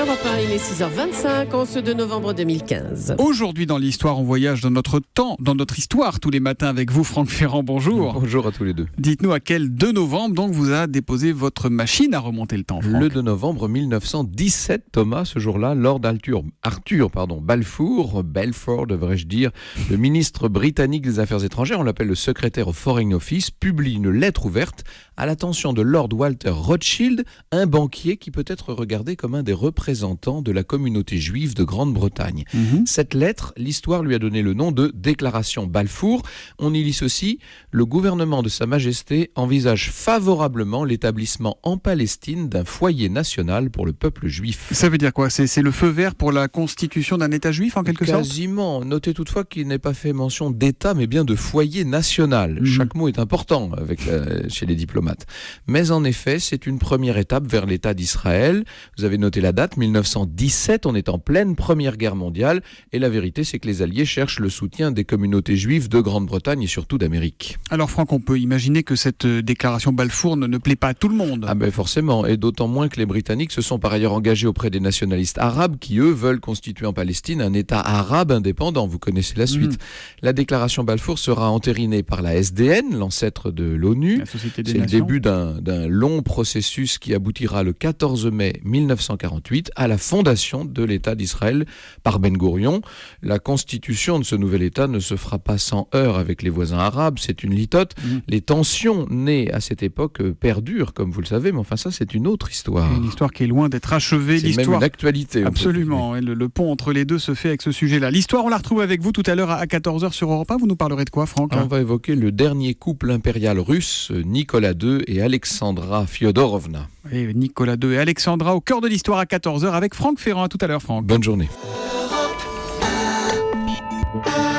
Europe 1, il est 6h25, en ce 2 novembre 2015. Aujourd'hui dans l'histoire, on voyage dans notre temps, dans notre histoire, tous les matins avec vous, Franck Ferrand, bonjour. Bonjour à tous les deux. Dites-nous à quel 2 novembre donc vous a déposé votre machine à remonter le temps, Franck. Le 2 novembre 1917, Thomas, ce jour-là, Lord Arthur Balfour devrais-je dire, le ministre britannique des Affaires étrangères, on l'appelle le secrétaire au Foreign Office, publie une lettre ouverte à l'attention de Lord Walter Rothschild, un banquier qui peut être regardé comme un des représentants de la communauté juive de Grande-Bretagne. Cette lettre, l'histoire lui a donné le nom de Déclaration Balfour. On y lit ceci: le gouvernement de Sa Majesté envisage favorablement l'établissement en Palestine d'un foyer national pour le peuple juif. Ça veut dire quoi ? C'est le feu vert pour la constitution d'un État juif en quelque sorte ? Quasiment. Notez toutefois qu'il n'est pas fait mention d'État, mais bien de foyer national. Chaque mot est important chez les diplomates. Mais en effet, c'est une première étape vers l'État d'Israël. Vous avez noté la date, 1917, on est en pleine Première Guerre mondiale, et la vérité c'est que les Alliés cherchent le soutien des communautés juives de Grande-Bretagne et surtout d'Amérique. Alors Franck, on peut imaginer que cette déclaration Balfour ne plaît pas à tout le monde. Ah ben forcément, et d'autant moins que les Britanniques se sont par ailleurs engagés auprès des nationalistes arabes qui eux veulent constituer en Palestine un État arabe indépendant. Vous connaissez la suite. La déclaration Balfour sera entérinée par la SDN, l'ancêtre de l'ONU. La Société des C'est Nations. le début d'un long processus qui aboutira le 14 mai 1948 à la fondation de l'État d'Israël par Ben Gourion. La constitution de ce nouvel État ne se fera pas sans heurts avec les voisins arabes, c'est une litote. Les tensions nées à cette époque perdurent, comme vous le savez, mais enfin ça c'est une autre histoire. Une histoire qui est loin d'être achevée. C'est même une actualité. Absolument, et le pont entre les deux se fait avec ce sujet-là. L'histoire, on la retrouve avec vous tout à l'heure à 14h sur Europe 1. Vous nous parlerez de quoi, Franck ? On va évoquer le dernier couple impérial russe, Nicolas II et Alexandra Fyodorovna. Et Nicolas II et Alexandra au cœur de l'histoire à 14h avec Franck Ferrand. À tout à l'heure, Franck. Bonne journée. Europe 1.